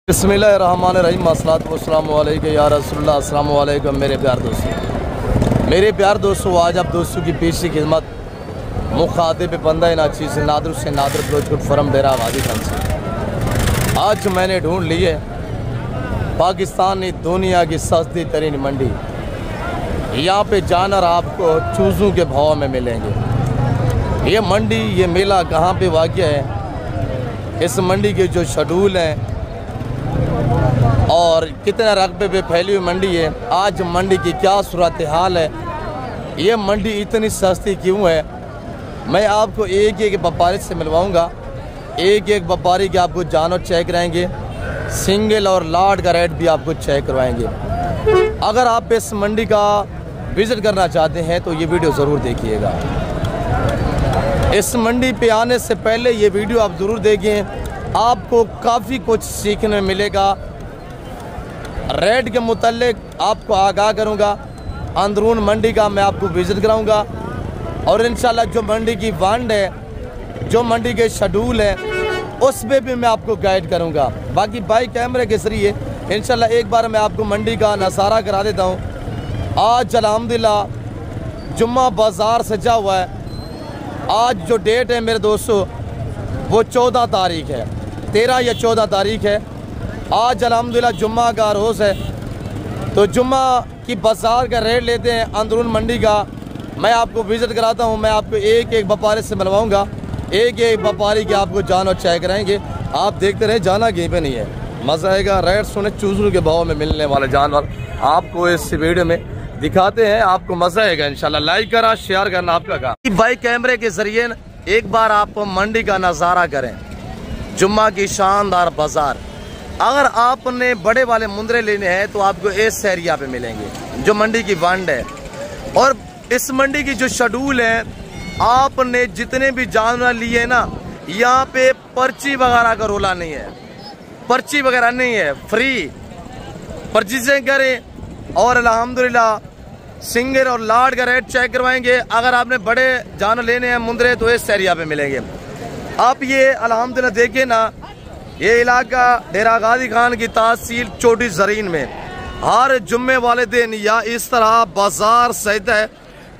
बिस्मिल्लाहिर्रहमानिर्रहीम अस्सलातु वस्सलामु अलैका या रसूलल्लाह। अस्सलामु अलैकुम मेरे प्यार दोस्तों, आज आप दोस्तों की पेशी खिदमत मुखातिब बंदा नाची से नादर ब्लोचकुट फरम डेरा गाजी खान से आज मैंने ढूंढ ली है पाकिस्तान दुनिया की सस्ती तरीन मंडी। यहाँ पे जानवर आपको चूज़ों के भाव में मिलेंगे। ये मंडी, ये मेला कहाँ पे वाक़या है, इस मंडी के जो शेड्यूल हैं और कितने रकबे पे फैली हुई मंडी है, आज मंडी की क्या सूरत हाल है, ये मंडी इतनी सस्ती क्यों है, मैं आपको एक एक व्यापारी से मिलवाऊंगा। एक एक व्यापारी के आपको जानवर चेक कराएंगे, सिंगल और लाट का रेट भी आपको चेक करवाएंगे। अगर आप इस मंडी का विज़िट करना चाहते हैं तो ये वीडियो ज़रूर देखिएगा। इस मंडी पे आने से पहले ये वीडियो आप ज़रूर देखें, आपको काफ़ी कुछ सीखने मिलेगा। रेट के मुतालिक आपको आगाह करूँगा, अंदरून मंडी का मैं आपको विज़िट कराऊँगा और इंशाल्लाह जो मंडी की वांड है, जो मंडी के शेड्यूल है, उस पर भी मैं आपको गाइड करूँगा। बाकी बाई कैमरे के ज़रिए इंशाल्लाह एक बार मैं आपको मंडी का नज़ारा करा देता हूँ। आज अल्हम्दुलिल्लाह जुम्मा बाज़ार सजा हुआ है। आज जो डेट है मेरे दोस्तों वो 14 तारीख है, 13 या 14 तारीख है। आज अल्हम्दुलिल्लाह जुम्मा का रोज़ है, तो जुम्मा की बाज़ार का रेट लेते हैं अंदरून मंडी का। मैं आपको विज़िट कराता हूं, मैं आपको एक एक व्यापारी से मिलवाऊंगा, एक एक व्यापारी के आपको जानवर चेक कराएंगे। आप देखते रहे, जाना कहीं पे नहीं है, मज़ा आएगा। रेट सुने चूज़ों के भाव में मिलने वाले जानवर आपको इस वीडियो में दिखाते हैं, आपको मज़ा आएगा इंशाल्लाह। लाइक करा, शेयर करना आपका काम। भाई कैमरे के ज़रिए एक बार आप मंडी का नज़ारा करें, जुम्मा की शानदार बाज़ार। अगर आपने बड़े वाले मुंदरे लेने हैं तो आपको इस एरिया पे मिलेंगे जो मंडी की वांड है। और इस मंडी की जो शेड्यूल है, आपने जितने भी जानवर लिए ना, यहाँ पे पर्ची वगैरह का रोला नहीं है, पर्ची वगैरह नहीं है, फ्री पर्ची से करें और अल्हम्दुलिल्लाह सिंगल और लाट का रेट चेक करवाएंगे। अगर आपने बड़े जानवर लेने हैं मुंदरे तो इस एरिया पे मिलेंगे। आप ये अल्हम्दुलिल्लाह देखिए ना, ये इलाका डेरा गाजी खान की तहसील चोटी ज़रीन में हर जुम्मे वाले दिन या इस तरह बाजार सहित है।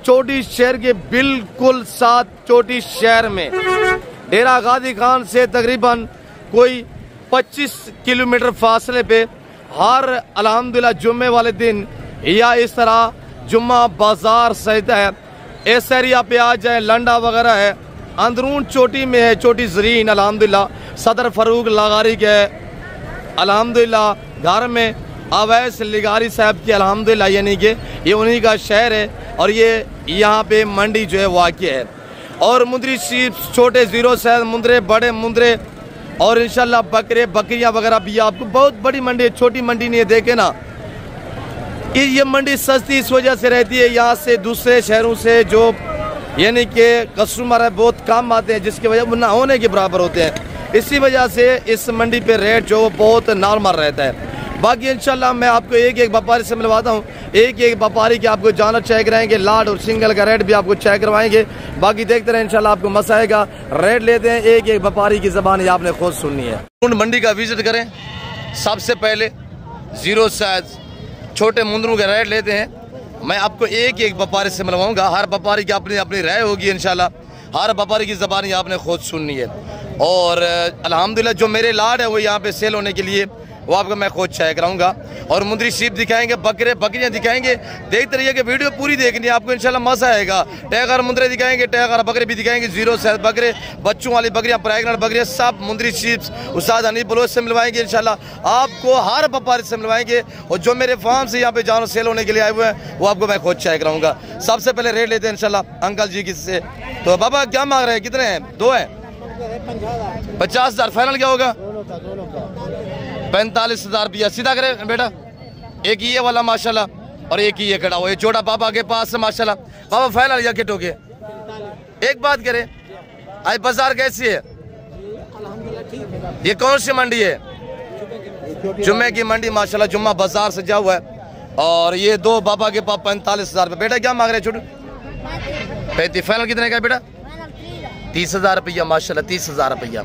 चोटी शहर के बिल्कुल साथ चोटी शहर में डेरा गाजी खान से तकरीबन कोई 25 किलोमीटर फासले पे हर अल्हम्दुलिल्लाह जुम्मे वाले दिन या इस तरह जुम्मा बाजार सहित है। इस एरिया पे आ जाए, लंडा वगैरह है, अंदरून चोटी में है, चोटी ज़रीन अल्हम्दुलिल्लाह सदर फरूक लगारी के अल्हम्दुलिल्लाह घर में अवैस लिगारी साहब की अल्हम्दुलिल्लाह, यानी कि ये उन्हीं का शहर है और ये यहाँ पे मंडी जो है वाक़या है। और मुंदरी शीप छोटे ज़ीरो से मुंदरे, बड़े मुंदरे और इंशाल्लाह बकरे बकरियाँ वगैरह भी आपको बहुत बड़ी मंडी है, छोटी मंडी नहीं है। देखे ना, ये मंडी सस्ती इस वजह से रहती है, यहाँ से दूसरे शहरों से जो यानी कि कस्टमर है बहुत कम आते हैं, जिसकी वजह ना होने के बराबर होते हैं। इसी वजह से इस मंडी पे रेट जो बहुत नॉर्मल रहता है। बाकी इंशाल्लाह मैं आपको एक एक व्यापारी से मिलवाता हूँ, एक एक व्यापारी के आपको जानवर चेक कराएंगे, लाट और सिंगल का रेट भी आपको चेक करवाएंगे। बाकी देखते रहे, इंशाल्लाह आपको मज़ा आएगा। रेट लेते हैं, एक एक व्यापारी की ज़बान आपने खुद सुननी है। उन मंडी का विजिट करें, सबसे पहले ज़ीरो साइज छोटे मुंदरों के रेट लेते हैं। मैं आपको एक एक व्यापारी से मिलवाऊंगा, हर व्यापारी की अपनी अपनी राय होगी इंशाल्लाह, हर व्यापारी की ज़बान आपने खुद सुननी है। और अल्हम्दुलिल्लाह जो मेरे लाड है वो यहाँ पे सेल होने के लिए वो आपको मैं खुद चेक कराऊंगा और मुंदरी शीप दिखाएंगे, बकरे बकरियाँ दिखाएंगे। देखते रहिए कि वीडियो पूरी देखनी है, आपको इंशाल्लाह मज़ा आएगा। टैगर मुंदरे दिखाएंगे, टैगर बकरे भी दिखाएंगे, ज़ीरो साइज बकरे, बच्चों वाली बकरियाँ, प्रेगनेंट बकरियाँ, सब मुंदरी शीप्स उस्ताद हनीफ बलोच से मिलवाएंगे इंशाल्लाह। आपको हर व्यापारी से मिलवाएंगे और जो मेरे फार्म से यहाँ पे जानवर सेल होने के लिए आए हुए हैं वो आपको मैं खुद चेक कराऊंगा। सबसे पहले रेट लेते हैं इंशाल्लाह अंकल जी किससे। तो बाबा क्या मांग रहे हैं, कितने हैं? दो हैं, 50,000 फाइनल क्या होगा? 45,000 रुपया सीधा करे बेटा। एक ही ये वाला माशाल्लाह और एक ही ये खड़ा हो, ये छोटा पापा के पास है माशाल्लाह। पापा फाइनल या किट हो गए? एक बात करें, आज बाजार कैसी है? ये कौन सी मंडी है? जुम्मे की मंडी माशाल्लाह, जुम्मा बाजार सजा हुआ है। और ये दो बाबा के पास 45,000 रुपये। बेटा क्या मांग रहे छोटू? 35। फाइनल कितने का बेटा? 30,000 रुपया माशाल्लाह, 30,000 रुपया।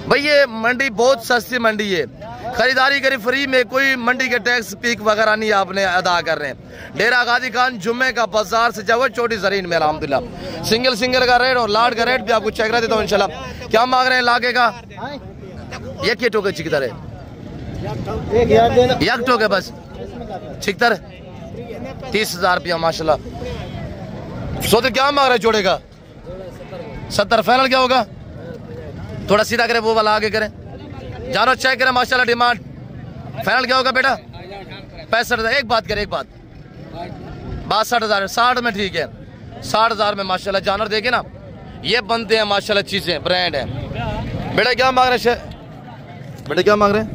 भाई ये मंडी बहुत सस्ती मंडी है, खरीदारी करी फ्री में, कोई मंडी के टैक्स पीक वगैरह नहीं आपने अदा कर रहे हैं। डेरा गाजी खान जुम्मे का बाजार से जाओ छोटी जरीन में अल्हम्दुलिल्लाह। सिंगल का रेट और लाट का रेट भी आपको चेक करा देता हूँ इंशाल्लाह। क्या मांग रहे हैं लाके का? ये टोके चिकतर है, एक टोके बस छिकतर 30,000 रुपया माशाल्लाह। सोते क्या मांग रहे हैं जोड़े का? 70। फाइनल क्या होगा? थोड़ा सीधा करे, वो वाला आगे करें, जानो चेक करें माशाल्लाह। डिमांड फाइनल क्या होगा बेटा? 65,000। एक बात करें, एक बात 62,000 60 में ठीक है। 60,000 में माशाल्लाह जानवर देखे ना, ये बनते हैं माशाल्लाह, चीजें ब्रांड है। बेटा क्या मांग रहे हैं? बेटा क्या मांग रहे हैं?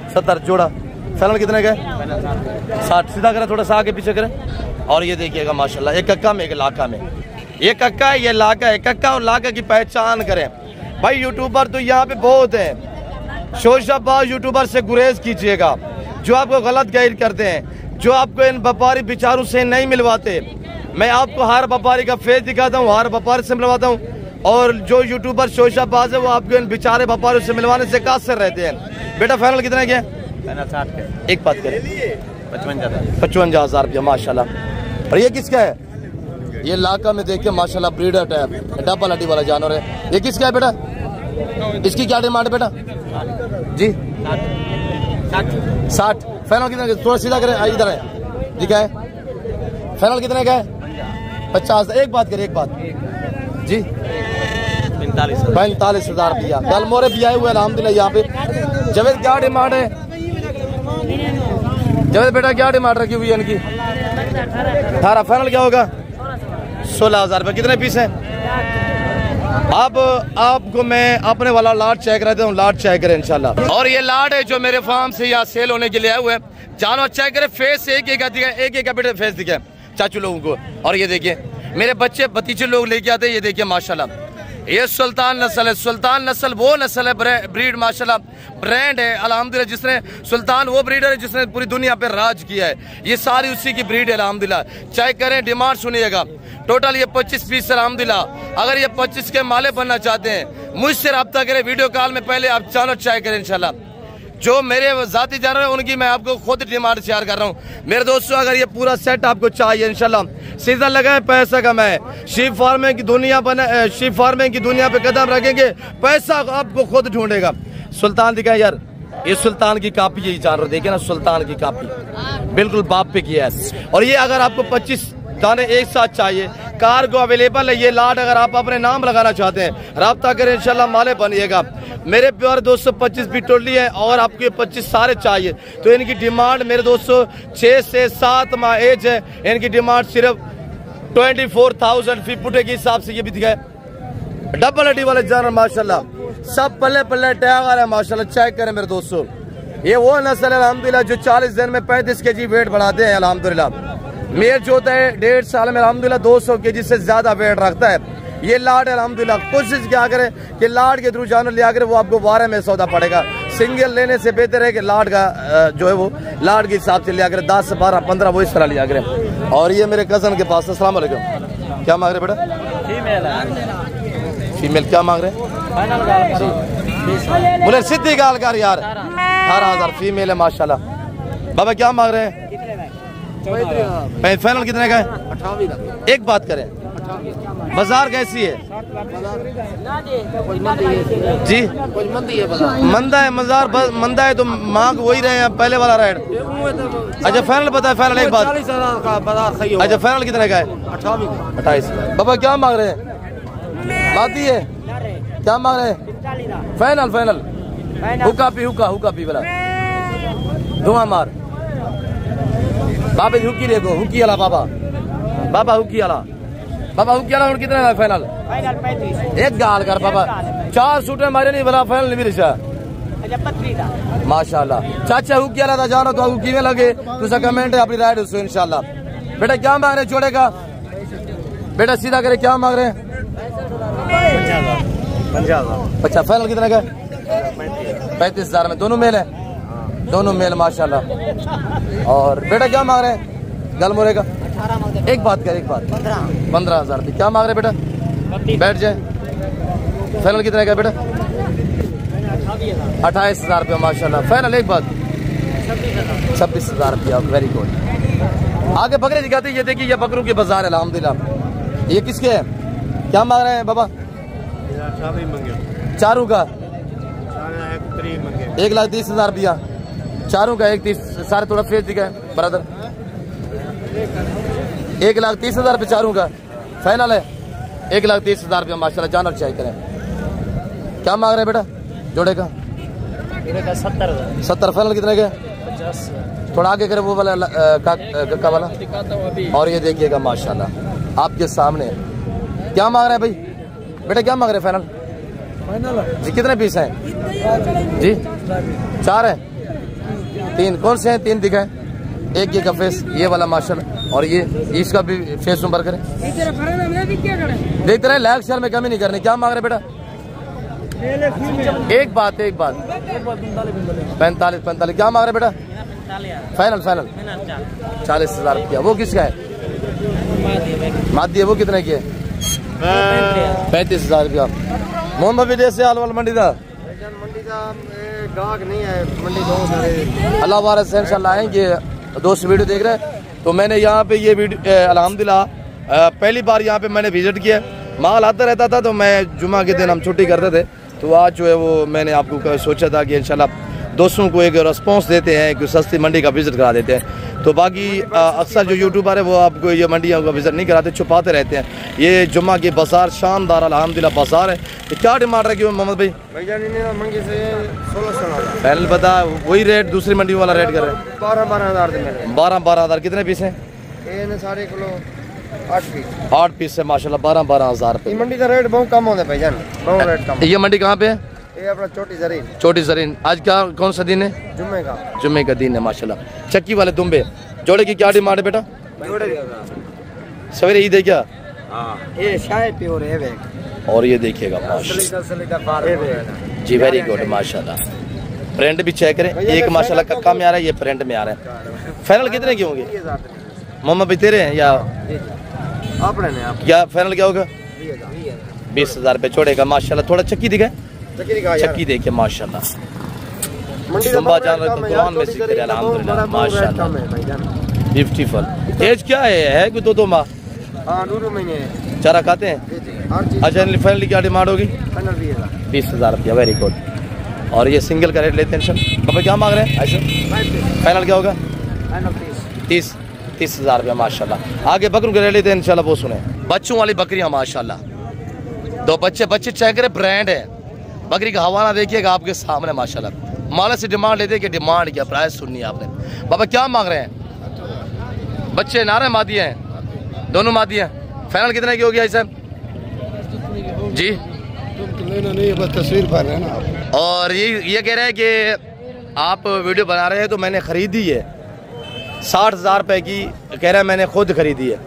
70 जोड़ा। फाइनल कितने का? 60। सीधा करें, थोड़ा सा आगे पीछे करें। और ये देखिएगा माशाल्लाह, एक कक्का में एक लाका में, ये कक्का है ये लाका है। कक्का और लाका की पहचान करें भाई। यूट्यूबर तो यहाँ पे बहुत है, शोशाबाज यूट्यूबर से गुरेज कीजिएगा जो आपको गलत गाइड करते हैं, जो आपको इन व्यापारी बेचारों से नहीं मिलवाते। मैं आपको हर व्यापारी का फेस दिखाता हूँ, हर व्यापारी से मिलवाता हूँ। और जो यूट्यूबर शोशाबाज है वो आपको इन बेचारे व्यापारियों से मिलवाने से कासिर रहते हैं। बेटा फाइनल कितने के? 60 के। एक बात करें, 55,000 रुपया माशाल्लाह। और ये किसका है? ये लाका में देखिए माशाल्लाह, ब्रीडर टाइप डबल हड्डी वाला जानवर है। ये किसका है बेटा? इसकी क्या डिमांड है बेटा जी? 60। फाइनल कितने? थोड़ा सीधा करें, इधर है दिखाए। फाइनल कितने का है? 50। एक बात करें, एक बात जी 45,000 रुपया। कल मोरे भी आए हुए अल्हम्दुलिल्लाह यहाँ पे। जवेद क्या डिमांड है? जवेद बेटा क्या डिमांड रखी हुई है इनकी? 18। फाइनल क्या होगा? 16,000 रुपये। कितने पीस हैं? अब आपको मैं अपने वाला लाट चेक रहता हूँ, लाट चेक करें इंशाल्लाह। और ये लाट है जो मेरे फार्म से यहाँ सेल होने के लिए आए हुए हैं। जानवर चेक करें, फेस एक एक बेटे फेस दिखे चाचू लोगों को। और ये देखिए मेरे बच्चे भतीजे लोग लेके आते हैं। ये देखिए माशाल्लाह, ये सुल्तान नस्ल है। सुल्तान नस्ल वो नस्ल है, ब्रीड माशाल्लाह ब्रांड है अल्हम्दुलिल्लाह। जिसने सुल्तान वो ब्रीडर है जिसने पूरी दुनिया पे राज किया है। ये सारी उसी की ब्रीड है अल्हम्दुलिल्लाह। चेक करें, डिमांड सुनिएगा। टोटल ये 25 पीस अल्हम्दुलिल्लाह। अगर ये 25 के माले बनना चाहते हैं मुझसे रब्ता करें वीडियो कॉल में, पहले आप चैनल चेक करें इंशाल्लाह। जो मेरे जाती जानवर है उनकी मैं आपको खुद डिमांड शेयर कर रहा हूँ मेरे दोस्तों। अगर ये पूरा सेट आपको चाहिए इंशाल्लाह, सीजन लगाए पैसा कमाए। शीप फार्मिंग की दुनिया शीप फार्मिंग की दुनिया पे कदम रखेंगे, पैसा आपको खुद ढूंढेगा। सुल्तान दिखाए यार, ये सुल्तान की कॉपी, यही जानवर देखे ना, सुल्तान की कॉपी बिल्कुल बाप पे किया है। और ये अगर आपको 25 दाने एक साथ चाहिए, कार्गो अवेलेबल है। ये लाट अगर आप अपने नाम लगाना चाहते हैं राब्ता करें इंशाल्लाह, माले बनिएगा। मेरे प्यारे दोस्तों 25 भी टोली है और आपके 25 सारे चाहिए तो इनकी डिमांड मेरे दोस्तों 6 से 7 माह एज है। इनकी डिमांड सिर्फ 24,000 फी पुटे के हिसाब से। ये भी दिखाए डबल हड्डी वाले जानवर माशाल्लाह, सब पल्ले पल्ले टैगर है माशाल्लाह। चेक करें मेरे दोस्तों, ये वो नस्ल है अल्हम्दुलिल्लाह जो 40 दिन में 35 kg वेट बढ़ाते हैं अल्हम्दुलिल्लाह। मेल जो होता है 1.5 साल में अल्हम्दुलिल्लाह 200 kg से ज्यादा वेट रखता है। ये लाड अल्हम्दुलिल्लाह। कोशिश क्या करें कि लाड के थ्रू जानवर लिया करें, वो आपको 12 में सौदा पड़ेगा। सिंगल लेने से बेहतर है कि लाड का जो है वो लाड के हिसाब से लिया करें, 10 12 15 वो इस तरह लिया करें। और ये मेरे कजन के पास। अस्सलाम वालेकुम। क्या मांग रहे बेटा? फीमेल क्या मांग रहे हैं? बोले सीधी गाल कर यार। 18,000 फीमेल है माशाल्लाह। बाबा क्या मांग रहे हैं? फाइनल कितने का है? 28। एक बात करें, बाजार कैसी है जी? मंदा है बाजार, मंदा है तो मांग वही रहे हैं पहले वाला रेट। अच्छा फाइनल बताए, फाइनल एक बात। अच्छा फाइनल कितने का है? 28। बाबा क्या मांग रहे हैं? बाती है क्या मांग रहे हैं? फाइनल फाइनल हुक्का पी वाला धुआं मार बाबा हुक्की देखो, हुक्की वाला बाबा हुक्की वाला और कितने का फाइनल? 35। एक गाल कर बाबा, 4 सूट मारे नहीं बोला फाइनल नहीं मिला माशाल्लाह। चाचा हुक्की वाला था जानो तो हुक्की में लगे तो कमेंट है अपनी राइट उसको इंशाल्लाह। बेटा क्या मांग रहे जोड़े का? बेटा सीधा करे क्या मांग रहे हैं? 50,000। अच्छा फाइनल कितने का? 35,000 में दोनों मेल है, दोनों मेल माशाल्लाह। और बेटा क्या मांग रहे हैं गलमोरे का? एक बात कर, एक बात 15,000 क्या मांग रहे बेटा? बैठ जाए। फाइनल कितने का बेटा? 28,000 रुपया माशाल्लाह। फाइनल एक बात 26,000 रुपया। Very good. आगे बकरे दिखाते, ये देखिए ये बकरों की बाजार है अल्हम्दुलिल्लाह। ये किसके है, क्या मांग रहे हैं बाबा? चारों का 1,30,000 रुपया। चारों का 1,30,000। सारे थोड़ा फेस दिखा है ब्रदर। 1,30,000 रुपये चारों का फाइनल है। 1,30,000 रुपया माशाल्लाह। जानवर चेक करें क्या मांग रहे हैं बेटा जोड़े का? 70। फाइनल कितने के? 50। थोड़ा आगे करे वो वाला कक्का वाला। और ये देखिएगा माशाल्लाह आपके सामने क्या मांग रहे हैं भाई बेटा? क्या मांग रहे हैं फाइनल जी? कितने पीस हैं जी? 4 है। 3 कौन से हैं? 3 दिखाए। एक ये का फेस ये वाला माशाल्लाह। और ये इसका भी फेस नंबर करें। देखते रहे लाइक शेयर में कमी नहीं करनी। क्या मांग रहे बेटा? एक बात 45। क्या मांग रहे बेटा? फाइनल 40,000 रुपया। वो किसका है? मादी है। वो कितने की है? 35,000 रुपया। मोहम्मद विदेश से आलवाल मंडी का गाहक नहीं है। मंडी अल्लाह वाला से इंशाल्लाह आएंगे। दोस्त वीडियो देख रहे हैं तो मैंने यहाँ पे ये वीडियो अल्हम्दुलिल्लाह पहली बार यहाँ पे मैंने विजिट किया। माल आता रहता था तो मैं जुमा के दिन हम छुट्टी करते थे तो आज जो है वो मैंने आपको सोचा था कि इंशाल्लाह दोस्तों को एक रिस्पांस देते हैं कि सस्ती मंडी का विजिट करा देते हैं। तो बाकी अक्सर जो यूट्यूबर है वो आपको ये मंडियों का विजिट नहीं कराते, छुपाते रहते हैं। ये जुम्मा की बाजार शानदार अल्हम्दुलिल्लाह बाजार है। तो क्या डिमांड रखी हुई मोहम्मद भाई? मंडी से 16 पहले बता वही रेट दूसरी मंडी वाला रेट कर रहे हैं। 12,000 कितने पीस हैं? 3.5 किलो 8 पीस है माशाल्लाह। 12,000 रुपये। मंडी का रेट बहुत कम होता है भाईजान, बहुत रेट कम। ये मंडी कहाँ पे है? ये अपना छोटी जरीन। आज क्या कौन सा दिन है? जुम्मे का दिन है माशाल्लाह। चक्की वाले दुम्बे जोड़े की क्या डिमांड है बेटा? सवेरे ईद है क्या? ये शायद प्योर है। और ये देखिएगा जी वेरी गुड माशाल्लाह। प्रिंट भी चेक करें। एक माशाल्लाह कक्का में आ रहा है, ये प्रिंट में आ रहा है। फाइनल कितने की होंगे मोहम्मद भाई तेरे हैं या अपने ने? क्या फाइनल क्या होगा? 20,000 रुपये छोड़ेगा माशाल्लाह। थोड़ा चक्की दिखाए। चक्की देखिए माशाल्लाह। दुम्बा जानवर तो कुरान में जिक्र है अल्हम्दुलिल्लाह माशाल्लाह। ब्यूटीफुल। एज क्या है कि 2 माह? हां 2 महीने। चारा खाते हैं? अच्छा फाइनली क्या डिमांड होगी? 20,000 रुपया। Very good. और ये सिंगल का रेट लेते हैं सर पापा क्या मांग रहे हैं? ऐसे फाइनल क्या होगा? 30,000 रुपया माशाल्लाह। आगे बकरों के रेट लेते हैं इंशाल्लाह। वो सुने बच्चों वाली बकरियां माशाल्लाह। 2 बच्चे चेक करें ब्रांड है। बकरी का हवाला देखिएगा आपके सामने माशाल्लाह। माला से डिमांड लेते हैं कि डिमांड क्या प्राइस सुननी है आपने। बाबा क्या मांग रहे हैं? बच्चे नारे मादी हैं, दोनों मादी हैं। फाइनल कितने की होगी ऐसा जी? लेना नहीं बस तस्वीर पर है ना। और ये कह रहे हैं कि आप वीडियो बना रहे हैं तो मैंने खरीदी है 60,000 रुपए की। कह रहा है मैंने खुद खरीदी है।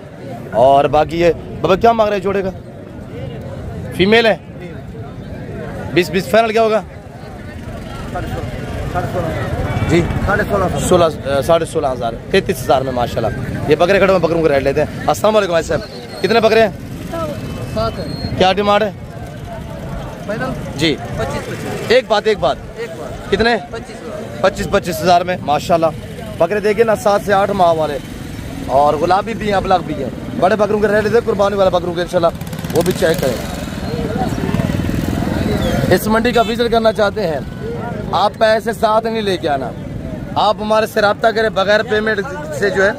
और बाकी ये बाबा क्या मांग रहे हैं जोड़े का? फीमेल है। 20 फाइनल क्या होगा जी? 16,500 33,000 में माशाल्लाह। ये बकरे खड़े में बकरों को रेट लेते हैं। अस्सलाम वालेकुम भाई साहब कितने बकरे हैं? 7 क्या डिमांड है जी? 25 एक बात कितने? 25,000 में माशाल्लाह। बकरे देखिए ना 7 से 8 माह वाले। और गुलाबी भी हैं, अबलग भी हैं। बड़े बकरों के रेट लेते हैं, कुर्बानी वाले बकरों के इंशाल्लाह वो भी चेक करें। इस मंडी का विजिट करना चाहते हैं आप पैसे साथ नहीं लेके आना। आप हमारे से रब्ता करें बगैर पेमेंट से। जो है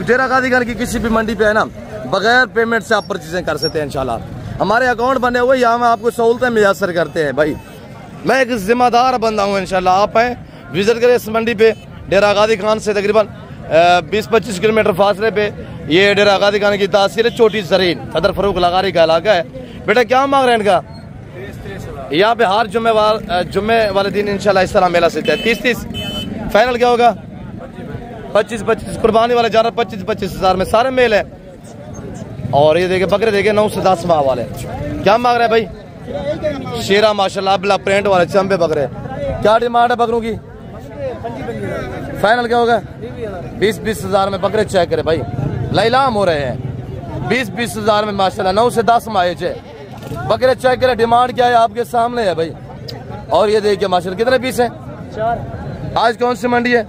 डेरा गाजी खान की किसी भी मंडी पे है ना बगैर पेमेंट से आप परचेजिंग कर सकते हैं इंशाल्लाह। हमारे अकाउंट बने हुए यहाँ हम आपको सहूलतें मुयसर करते हैं भाई। मैं एक जिम्मेदार बंदा हूँ इंशाल्लाह। आप आए विजिट करें इस मंडी पे। डेरा गाजी खान से तकरीबन 20-25 किलोमीटर फासले पे ये डेरा गाजी खान की तहसील है छोटी जरीन। सदर फरूक लगारी का इलाका है। बेटा क्या मांग रहे हैं इनका? यहाँ पे हर जुम्मे वाले दिन इंशाल्लाह इस तरह मेला सीखता है। 30 फाइनल क्या होगा? 25 कुर्बानी वाले जानवर 25,000 में सारे मेल है। और ये देखे बकरे देखे 9 से 10 माह वाले। क्या मांग रहे हैं भाई? शेरा माशाल्लाह बिला प्रिंट वाले चंबे बकरे। क्या डिमांड है बकरों की? फाइनल क्या होगा? 20,000 में बकरे चेक करे भाई। लैलाम हो रहे हैं 20,000 में माशाल्लाह। 9 से 10 माह बकरे चेक करे। डिमांड क्या है आपके सामने है भाई। और ये देखिए माशाल्लाह कितने पीस हैं? 4। आज कौन सी मंडी है?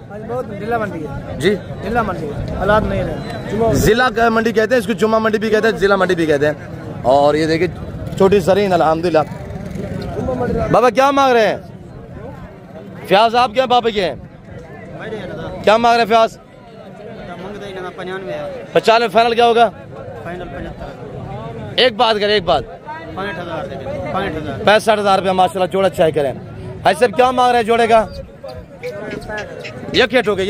जिला मंडी है जी, जिला मंडी हालात नहीं है। जिला का मंडी कहते हैं इसको, जुम्मा मंडी भी कहते हैं, जिला मंडी भी कहते हैं। और ये देखिए छोटी सरीन अल्हम्दुलिल्लाह। बाबा क्या मांग रहे हैं? प्याज आपके हैं बाबा के हैं? क्या मांग रहे हैं प्याज? 95 फाइनल क्या होगा? एक बात करें, एक बात 65,000 रुपया माशाल्लाह जोड़ा चाय करें। ऐसे क्या मांग रहे हैं जोड़े का? एक हो गए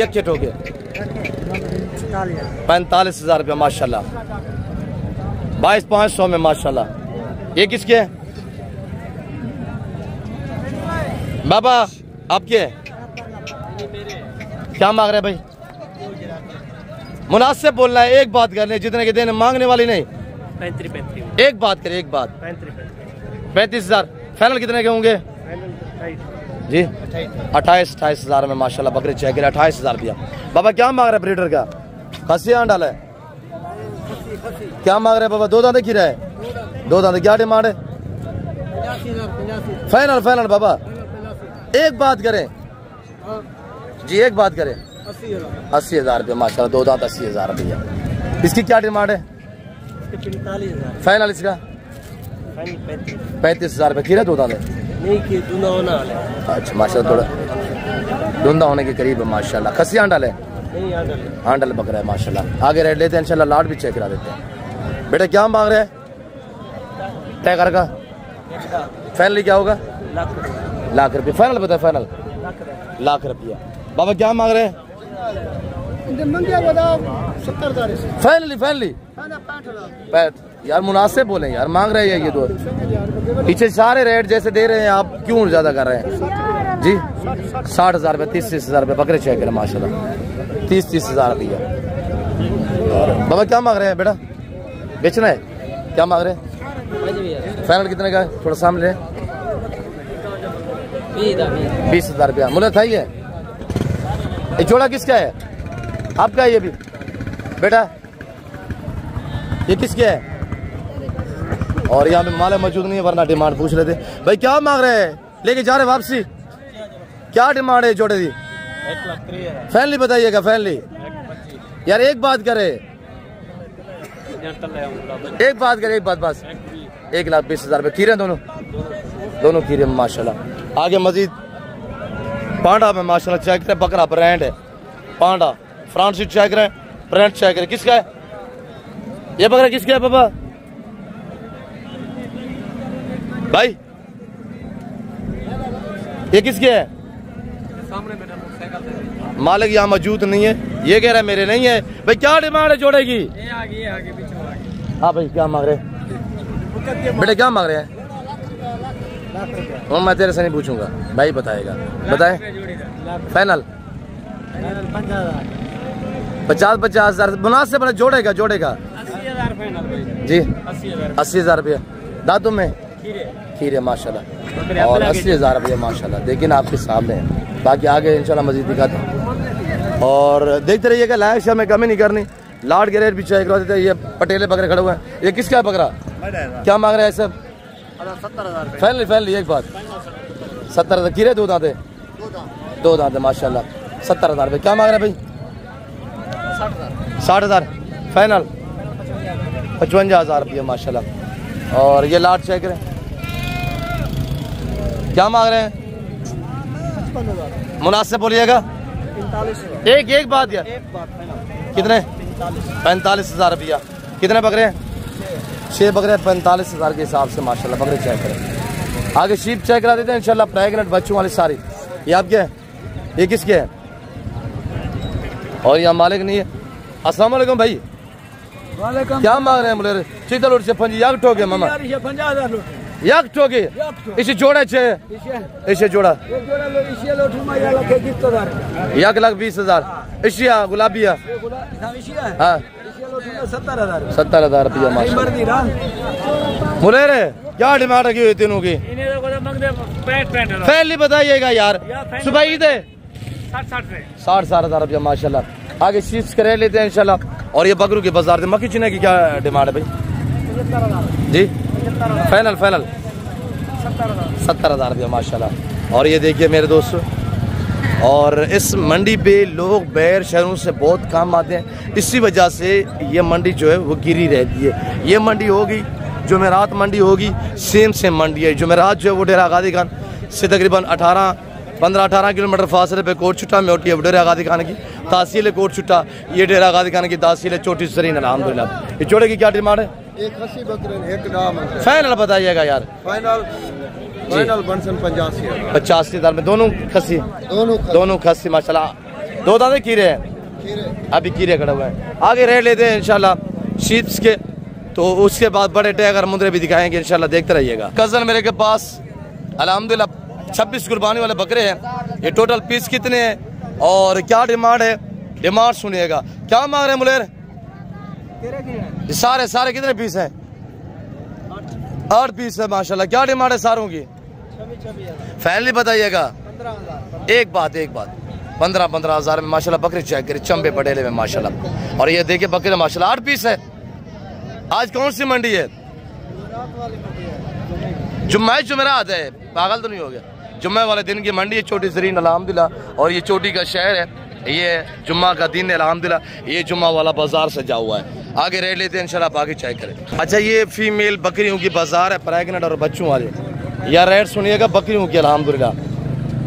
45,000 रुपया माशाल्लाह, 22,500 में माशाल्लाह। ये किसके है बाबा? आपके है? क्या मांग रहे हैं भाई? मुनासिब बोलना है, एक बात करनी है, जितने के देने मांगने वाली नहीं। 35। एक बात करें, एक बात 35,000 फाइनल कितने के होंगे जी? 28,000 में माशाल्लाह बकरे चेक करे 28,000 रुपया। बाबा क्या मांग रहे ब्रीडर का? खसी डाला है? क्या मांग रहे बाबा? 2 दांत की रहा है? 2 दांत क्या डिमांड है? फाइनल फाइनल बाबा एक बात करें जी, एक बात करें 80,000 रुपया माशाल्लाह, 2 दांत 80,000 रुपया। इसकी क्या डिमांड है? 45,000 फाइनल इसका 35,000 रुपया। खीरा 2 दांत है? नहीं कि दूना होना है। अच्छा माशाल्लाह, थोड़ा धुंधा होने के करीब है माशाल्लाह। खसी आंडल है? नहीं आंडल बकरा है माशाल्लाह। आगे रेट लेते हैं इंशाल्लाह, लाट भी चेक करा देते हैं। बेटा क्या मांग रहे हैं टैगर का? फाइनल क्या होगा? लाख रुपया फाइनल बताए? फाइनल लाख रुपया। बाबा क्या मांग रहे हैं? फाइनली फाइनली यार मुनासिब बोले यार, मांग रहे हैं ये 2। पीछे सारे रेट जैसे दे रहे हैं, आप क्यों ज्यादा कर रहे हैं जी? 60,000 रुपये, 30,000 रुपये बकरे चेक करें माशाल्लाह, 30,000 रुपया। बाबा क्या मांग रहे हैं बेटा? बेचना है? क्या मांग रहे हैं? फाइनल कितने का है? थोड़ा सामने 20,000 रुपया। मुझे था ये जोड़ा किसका है? आपका है ये भी बेटा? ये किसके है? और यहाँ पे माल मौजूद नहीं है, वरना डिमांड पूछ रहे थे। भाई क्या मांग रहे हैं? लेके जा रहे वापसी? क्या डिमांड है जोड़े दी? 1,03,000 फैनली बताइएगा, फैनली यार। एक बात करे, एक बात करे, एक बात बस 1,20,000 रुपये। खीरे दोनों खीरे माशाल्लाह। आगे मजीद पांडा में माशाल्लाह चेक करें, बकरा ब्रांड है पांडा, फ्रांस से चेक करें, ब्रांड चेक करें। किसका है ये बकरा? किसका है बाबा भाई? ये किसके है? मालिक यहाँ मौजूद नहीं है, ये कह रहा है मेरे नहीं है। भाई क्या डिमांड है जोड़े की? हाँ भाई क्या मांग रहे बेटे? क्या मांग रहे हैं? मैं तेरे से नहीं पूछूंगा, भाई बताएगा। बताए फाइनल 50,000 मुनासिब बना जोड़ेगा 80,000 जी 80,000 रुपया। दांतों में खीरे माशाल्लाह, और 80,000 रुपया माशाल्लाह। लेकिन आपके सामने है, बाकी आगे इंशाल्लाह मजीद दिखाते हैं। और देखते रहिएगा, लाइक शेयर में कमी नहीं करनी। लाट के रेट भी चेक करवा देते हैं। ये पटेले बकरे खड़े हुए हैं। ये किसका है बकरा? क्या मांग रहे हैं सब? 70,000 फैनली एक बात 70,000 खीरे 2 दांत है? 2 दांत है माशाल्लाह। 70,000 रुपये। क्या मांग रहे हैं भाई? 60,000 फाइनल 55,000 रुपये माशाल्लाह। और ये लाट चेक करें, क्या मांग रहे हैं? मुनासिब बोलिएगा। एक बात यार, कितने? 45,000 रुपया। कितने बकरे हैं? 6 बकरे 45,000 के हिसाब से माशाल्लाह बकरे चेक करें। आगे शीप चेक करा देते हैं इंशाल्लाह, प्रेगनेंट बच्चों वाली सारी। ये आपके हैं? ये किसके हैं? और यहाँ मालिक नहीं है। अस्सलाम वालेकुम भाई। क्या मांग रहे हैं? बोले चीता लोट से 50 याक ठोके मामा, 50,000 याक ठोके इसे जोड़ा छे, इसे जोड़ा 1,20,000। इशिया गुलाबिया हाँ 70,000 रुपया माशाल्लाह। बोले रे क्या डिमांड रखी हुई तीनों की? फैनली बताइएगा यार। सुबह ईद है 60,000 रुपया माशाल्लाह। आगे शीश करे लेते हैं इंशाल्लाह। और ये बकरू के बाजार थे मक्खी चीना की क्या डिमांड है भाई जी? फाइनल 70,000 रुपया माशाल्लाह। और ये देखिए मेरे दोस्तों, और इस मंडी पे लोग बाहर शहरों से बहुत काम आते हैं, इसी वजह से ये मंडी जो है वो गिरी रहती है। ये मंडी होगी जुमेरात मंडी होगी, सेम मंडी है। जुमेरात जो है वो डेरा गादी खान से तकरीबन 15-18 किलोमीटर फासले पे कोट छुट्टा में होती है डेरा गादी खान की तहसील है। कोट छुट्टा ये डेरा गादी खान की तहसील है, छोटी सरीन अल्हम्दुलिल्लाह। ये जोड़े की क्या डिमांड है? एक खसी बकरे एक दाम है। फाइनल बताइएगा यार। फाइनल बनसन 85 हज़ार में दोनों खसी, दोनों खसी माशाल्लाह। दो दादे कीरे हैं, अभी कीरे खड़े हुए हैं। आगे रेट लेते हैं इंशाल्लाह शीप्स के, तो उसके बाद बड़े टैगर मुंदरे भी दिखाएंगे इंशाल्लाह, देखते रहिएगा। कज़न मेरे के पास अल्हम्दुलिल्लाह 26 कुर्बानी वाले बकरे हैं। ये टोटल पीस कितने हैं और क्या डिमांड है, डिमांड सुनिएगा। क्या मांग रहे हैं मुलेर? ये सारे कितने पीस हैं? 8 पीस है माशाल्लाह। क्या डिमांड है सारों की? फैमिली बताइएगा। एक बात 15 हज़ार में माशाल्लाह बकरे चेक करिए, चंबे पटेले में माशाल्लाह। और ये देखिए बकरे माशाल्लाह 8 पीस है। आज कौन सी मंडी है? जुमेरात है, पागल तो नहीं हो गया? जुम्मे वाले दिन की मंडी है, छोटी जरीन अल्हम्दुलिल्लाह। और ये चोटी का शहर है, ये जुम्मा का दिन है अल्हम्दुलिल्लाह। ये जुम्मा वाला बाजार सजा हुआ है। आगे रेट लेते हैं इंशाल्लाह, बाकी चेक करें। अच्छा ये फीमेल बकरियों की बाजार है, प्रेगनेंट और बच्चों वाले। यार रेट सुनिएगा बकरियों की अल्हम्दुलिल्लाह।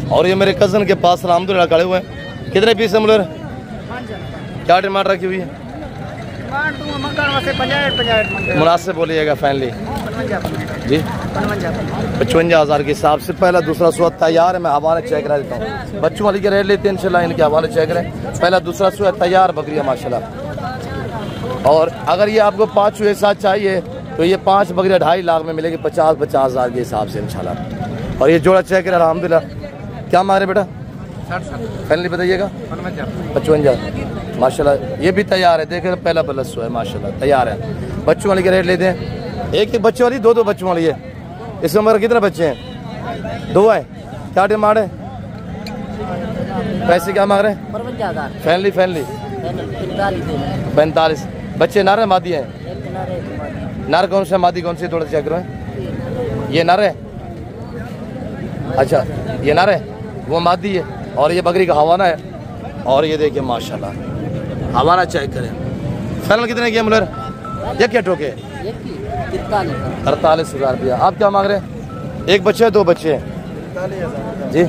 और ये मेरे कज़न के पास अल्हम्दुलिल्लाह खड़े हुए हैं। कितने पीस है मुलेर? क्या डिमांड रखी हुई है? मुनासिब बोलिएगा। फैमिली जी 55 हज़ार के हिसाब से। पहला दूसरा सुअर तैयार है, मैं हवाले चेक करा देता हूँ। बच्चों वाली के रेट लेते हैं इंशाल्लाह, इनके हवाले चेक करें। पहला दूसरा सुअर तैयार बकरियाँ माशाल्लाह। और अगर ये आपको 5 एक साथ चाहिए तो ये 5 बकरियाँ 2.5 लाख में मिलेगी, 50 हज़ार के हिसाब से इंशाल्लाह। और ये जोड़ा चेक करें अल्हम्दुलिल्लाह। क्या मारे बेटा? फैमिली बताइएगा। 55 माशाल्लाह। ये भी तैयार है, देखे पहला बलस है माशाल्लाह, तैयार है। बच्चों वाली के रेट लेते हैं। एक बच्चे वाली, 2 बच्चों वाली है। इस उम्र कितने बच्चे हैं? 2 है। क्या डिमांड है? पैसे क्या मांग रहे हैं? फैमिली 45। बच्चे नर है मादी है? नर कौन सा, मादी कौन सी? थोड़ा चेक करो। ये नर है। अच्छा ये नर है, वो मादी है। और ये बकरी का हवाना है। और ये देखिए माशाल्लाह हवाना चेक करें। फाइनल कितने किया मुलेर? ये क्या ठोके? 48 हज़ार रुपया। आप क्या मांग रहे हैं? एक बच्चे है, 2 बच्चे हैं जी?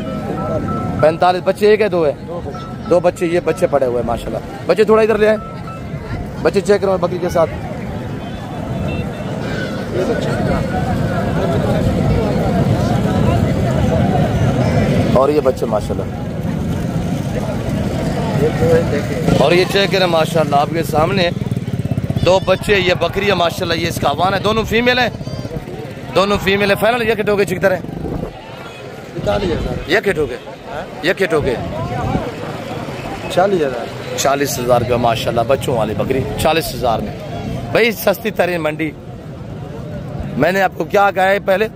45 बच्चे, एक है 2 है? 2 बच्चे। ये बच्चे पड़े हुए हैं माशाल्लाह। बच्चे थोड़ा इधर ले आए, बच्चे चेक करो बकरी के साथ। और ये बच्चे माशाल्लाह। और ये चेक करें माशाल्लाह आपके सामने 2 बच्चे। ये बकरियाँ माशाल्लाह। ये इसका आवान है, दोनों फीमेल है, दोनों फीमेल है। फाइनल ये किट हो गए चिकतर है? 45 हज़ार। ये किट हो गए, ये किट हो गए 40 हज़ार। 40 हज़ार रुपया माशाल्लाह। बच्चों वाली बकरी 40 हज़ार में। भाई सस्ती तरीन मंडी। मैंने आपको क्या कहा है पहले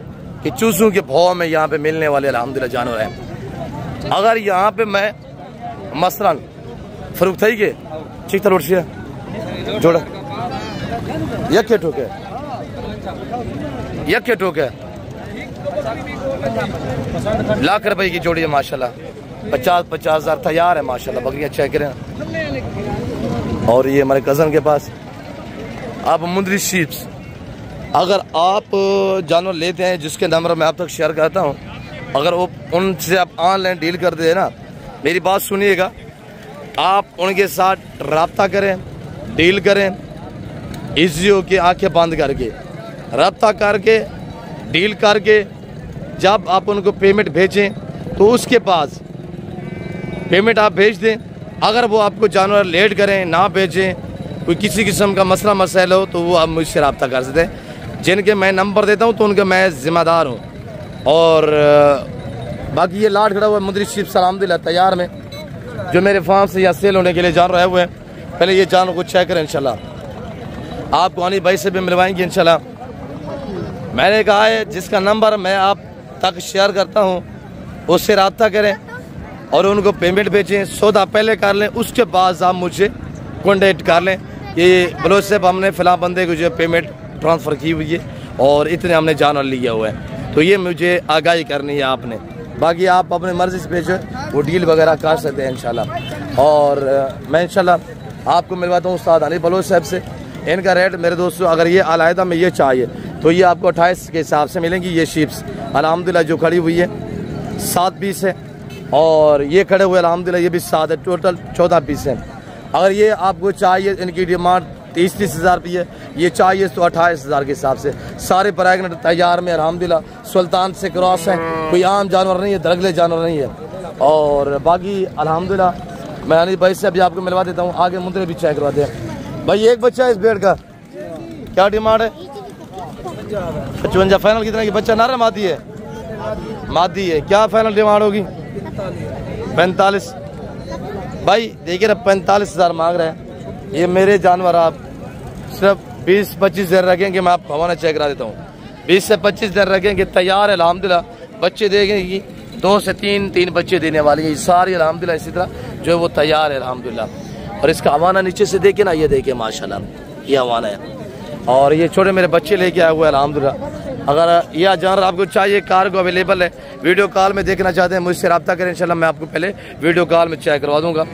कि चूसों के भाव में यहाँ पे मिलने वाले अल्हम्दुलिल्लाह जानवर हैं। अगर यहाँ पे मैं मसलन फरूख थी के चिकतर उठ जोड़ा यके ठोके, यके ठोके 1 लाख रुपए की जोड़ी है माशाल्लाह। 50 हज़ार तैयार है माशाल्लाह। बकरियाँ चेक करें। और ये हमारे कज़न के पास आप मुंदरी शीप्स, अगर आप जानवर लेते हैं जिसके नंबर मैं आप तक शेयर करता हूँ, अगर वो उनसे आप ऑनलाइन डील करते हैं ना, मेरी बात सुनिएगा, आप उनके साथ रब्ता करें, डील करें, इजी हो के आंखें बंद करके रब्ता करके डील करके जब आप उनको पेमेंट भेजें तो उसके पास पेमेंट आप भेज दें। अगर वो आपको जानवर लेट करें, ना भेजें, कोई किसी किस्म का मसला मसाइल हो, तो वो आप मुझसे रब्ता कर सकते हैं। जिनके मैं नंबर देता हूँ तो उनका मैं ज़िम्मेदार हूँ। और बाकी ये लाट खड़ा हुआ है मुंदरी शीप अल्हम्दुलिल्लाह तैयार में, जो मेरे फार्म से यहाँ सेल होने के लिए जानवर आए हुए हैं। पहले ये जानवर को चेक करें इंशाल्लाह, आपको अनिल भाई से भी मिलवाएंगे इंशाल्लाह। मैंने कहा है जिसका नंबर मैं आप तक शेयर करता हूँ उससे रब्ता करें और उनको पेमेंट भेजें। सौदा पहले कर लें, उसके बाद आप मुझे कॉन्टेक्ट कर लें। ये ब्लोच से हमने फ़िलहाल बंदे को जो पेमेंट ट्रांसफ़र की हुई है और इतने हमने जानवर लिया हुआ है, तो ये मुझे आगाही करनी है आपने। बाकी आप अपने मर्जी से जो वो डील वगैरह कर सकते हैं इंशाल्लाह। और मैं इंशाल्लाह आपको मिलवाता हूँ उस्ताद हनी बलोच साहब से। इनका रेट मेरे दोस्तों अगर ये अलहदा में ये चाहिए तो ये आपको 28 के हिसाब से मिलेंगी। ये शीप्स अल्हम्दुलिल्लाह जो खड़ी हुई है 7 पीस है और ये खड़े हुए अल्हम्दुलिल्लाह ये भी 7 है, टोटल 14 पीस है। अगर ये आपको चाहिए इनकी डिमांड 30-30 हज़ार रुपये है, ये चाहिए तो 28 हज़ार के हिसाब से। सारे प्रेगनेंट तैयार में अल्हम्दुलिल्लाह सुल्तान से क्रॉस है, कोई आम जानवर नहीं है, दरगले जानवर नहीं है। और बाकी अल्हम्दुलिल्लाह मैं हनी भाई से अभी आपको मिलवा देता हूँ, आगे मुंदरे भी चेक करवाते हैं। भाई एक बच्चा है इस बेड का, क्या डिमांड है? 55। फाइनल कितना की बच्चा नारा मादी है? मादी है। क्या फाइनल डिमांड होगी? 45। भाई देखिए ना 45 हज़ार मांग रहे हैं। ये मेरे जानवर आप सिर्फ 20-25 दिन रखेंगे, मैं आपको हवाना चेक करा देता हूँ। 20 से 25 दिन रखेंगे, तैयार है अल्हम्दुलिल्लाह। बच्चे देखेंगे 2 से 3 बच्चे देने वाली है सारी अल्हम्दुलिल्लाह। इसी तरह जो है वो तैयार है अल्हम्दुलिल्लाह। और इसका हवाना नीचे से देखे ना, ये देखे माशाल्लाह ये हवाना है। और ये छोटे मेरे बच्चे लेके आए हुए अल्हम्दुलिल्लाह। अगर यह जानवर आपको चाहिए कार्गो अवेलेबल है, वीडियो कॉल में देखना चाहते हैं मुझसे रब्ता करें, इंशाल्लाह मैं आपको पहले वीडियो कॉल में चेक करवा दूंगा।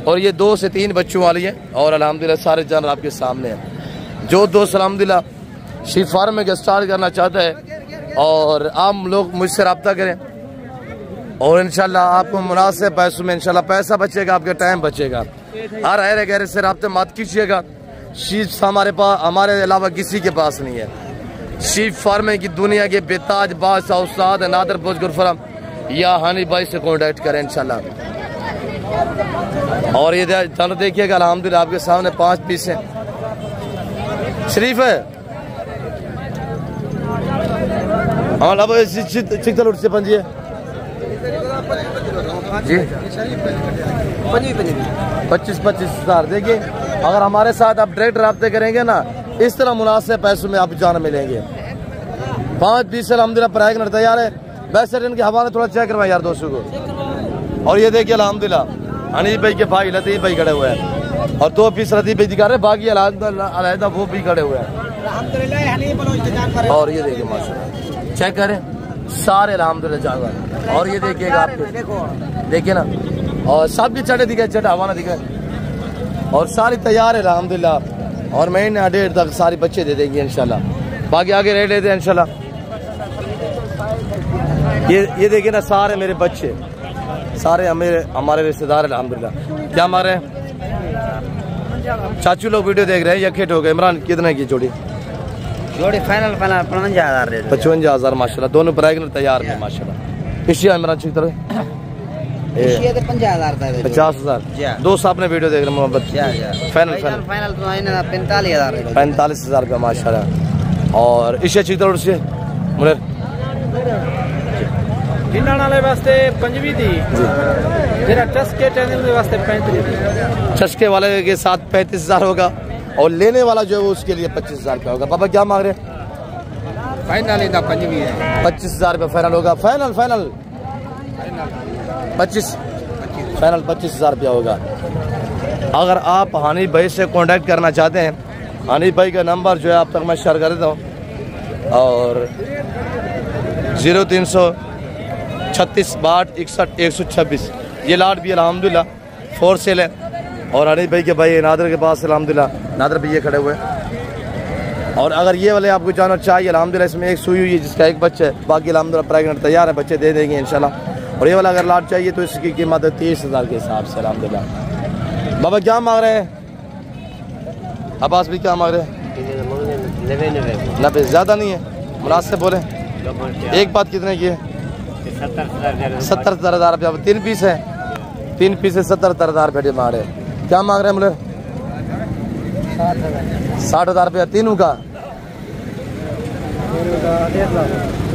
और ये 2 से 3 बच्चों वाली है और अल्हम्दुलिल्लाह सारे जानवर आपके सामने हैं। जो दोस्त अल्हम्दुलिल्लाह शीप फार्म में स्टार्ट करना चाहता है और आप लोग मुझसे रब्ता करें और इंशाल्लाह आपको मुनासिब पैसों में इंशाल्लाह पैसा बचेगा, आपका टाइम बचेगा। हर अहले गहरे से रब्ता मत कीजिएगा। शीप हमारे पास, हमारे अलावा किसी के पास नहीं है। शीप फार्मिंग की दुनिया के बेताज बादशाह उस्ताद नादर बुज़ुर्ग या हनी भाई से कॉन्टैक्ट करें इंशाल्लाह। और ये जानवर देखिएगा अल्हम्दुलिल्लाह आपके सामने 5 पीस है। शरीफ है हाँ लब चिकल उठ से पंजी जी 25-25 हज़ार। देखिए अगर हमारे साथ आप डायरेक्ट रब्ते करेंगे ना, इस तरह मुनासिब पैसों में आप जान मिलेंगे। 5 पीस अल्हम्दुलिल्लाह प्रेगनेंट तैयार है। वैसे इनके हवाले थोड़ा चेक करवाएं यार दोस्तों को। और ये देखिए अल्हम्दुलिल्लाह हनी भाई के भाई लतीफ़ भाई खड़े हुए हैं और 2 पीस लतीफ़ भाई दिखा रहे, बाकी अलहदा वो भी खड़े हुए हैं। और ये देखिए माशाल्लाह चेक करें सारे अल्हम्दुलिल्लाह जानवर। और ये देखिएगा आप देखिए ना, और सब के चढ़े दिखे, चढ़ा हवाना दिखे और सारी तैयार है अल्हम्दुलिल्लाह। और महीने 1.5 तक सारी बच्चे दे देंगे इंशाल्लाह। बाकी आगे रेट लेते हैं इंशाल्लाह। ये देखिए ना सारे मेरे बच्चे, सारे हमारे रिश्तेदार अल्हम्दुलिल्लाह। क्या हमारे चाचू लोग वीडियो देख रहे हैं, यखेट हो गए। इमरान कितने की जोड़ी? जोड़ी फाइनल 55,000 रेट। 55,000 माशाल्लाह। दोनों प्रेगनेंट तैयार है माशाल्लाह। इशिया इमरान ठीक तरह 50,000 दोस्त आपने वीडियो देख रहे मोहब्बत। फाइनल 45,000 रुपया माशाल्लाह। और इशिया ठीक तरह से मुनर वाले वास्ते 25 थी, जरा चस्के चैनल के वास्ते 35। चस्के वाले के साथ 35,000 होगा और लेने वाला जो है वो उसके लिए 25,000 रुपया होगा। पापा क्या मांग रहे हैं? फाइनल 25,000 रुपया फाइनल होगा। फाइनल 25 फाइनल 25,000 रुपया होगा। अगर आप हनी भाई से कांटेक्ट करना चाहते हैं, हनी भाई का नंबर जो है आप तक मैं शेयर कर देता हूँ और 0336 62 61 126। ये लाट भी अल्हम्दुलिल्लाह 4 सेल है। और हनी भाई के भाई नादर के पास अल्हम्दुलिल्लाह नादर भी ये खड़े हुए हैं। और अगर ये वाले आपको जानवर चाहिए अल्हम्दुलिल्लाह, इसमें एक सुई हुई है जिसका एक बच्चा है, बाकी अल्हम्दुलिल्लाह प्रेगनेंट तैयार है, बच्चे दे देंगे इंशाल्लाह। और ये वाला अगर लाट चाहिए तो इसकी कीमत है 30,000 के हिसाब से अल्हम्दुलिल्लाह। बाबा क्या मांग रहे हैं? अब्बास भी क्या मांग रहे हैं? 90 ज़्यादा नहीं है, मुनासिब बोले। एक बात कितने की है? 70,000 रुपया। 3 पीस है, 3 पीस है 70,000 रुपये मांग रहे। क्या मांग रहे हैं मुले? 60,000 रुपया तीनों का।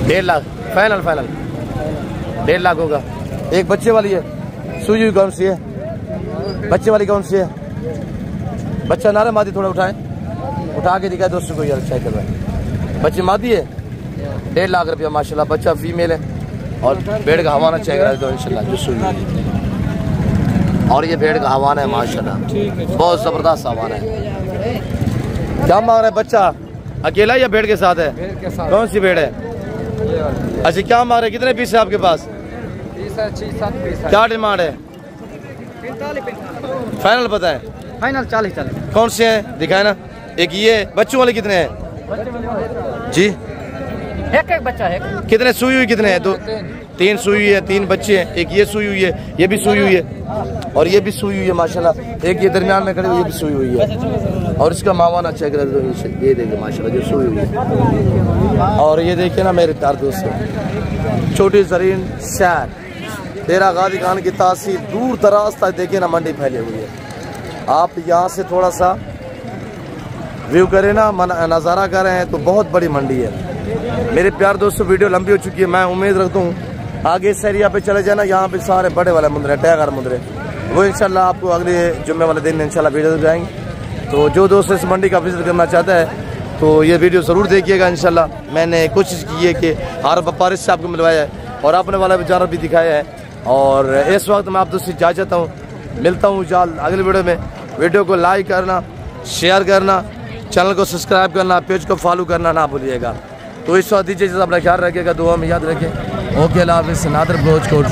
1.5 लाख फाइनल 1.5 लाख होगा। एक बच्चे वाली है, सुई कौन सी है? बच्चे वाली कौन सी है? बच्चा नारे मादी थोड़ा उठा के दिखाए दोस्तों को यार चेक करवाए। बच्ची मादी है 1.5 लाख रुपया माशाल्लाह। बच्चा फीमेल है और भेड़ का हवाना चेक करा दो इंशाल्लाह जो सुई। और ये भेड़ का हवाना है माशाल्लाह, बहुत जबरदस्त हवाना है। क्या मांग रहा है बच्चा? अकेला या भेड़ के साथ है? कौन सी भेड़ है? अच्छा क्या मांग रहे? कितने पीस है आपके पास? है 6-7 पीस है। क्या डिमांड है? 45 फाइनल पता है? फाइनल 40। कौन से हैं दिखाए ना। एक ये बच्चों वाले कितने हैं जी? एक बच्चा है। कितने सुई हुई कितने हैं? 3 सुई हुई है, 3 बच्चे हैं। एक ये सुई हुई है, ये भी सुई हुई है और ये भी सुई हुई है माशाल्लाह। एक ये दरमियान में खड़े हुए, ये भी सुई हुई है और इसका मावाना चेक कर दो। ये देखिए माशाल्लाह जो सुई हुई है। और ये देखिए ना मेरे प्यार दोस्तों, छोटी जरीन शहर तेरा गाजी खान की तासीर दूर दराज तक देखिए ना मंडी फैली हुई है। आप यहाँ से थोड़ा सा व्यू करें ना, नज़ारा कर रहे हैं तो बहुत बड़ी मंडी है मेरे प्यार दोस्तों। वीडियो लंबी हो चुकी है, मैं उम्मीद रखता हूँ आगे इस एरिया पे चले जाना। यहाँ पे सारे बड़े वाले मुंदरे, टैगर मुंदरे, वो इंशाल्लाह आपको अगले जुम्मे वाले दिन इंशाल्लाह वीडियो जाएंगे। तो जो दोस्त इस मंडी का विजिट करना चाहता है तो ये वीडियो ज़रूर देखिएगा इंशाल्लाह। मैंने कोशिश की है कि हर व्यापारी से आपको मिलवाया है और अपने वाला विचार भी दिखाया है। और इस वक्त मैं आप दोस्तों इजाज़त हूँ, मिलता हूँ जल्द अगले वीडियो में। वीडियो को लाइक करना, शेयर करना, चैनल को सब्सक्राइब करना, पेज को फॉलो करना ना भूलिएगा। तो इस वक्त दीजिए अपना ख्याल रखिएगा, दुआ में याद रखें। ओके, अल्लाह हाफ़िज़। नादर ब्रोच कोट।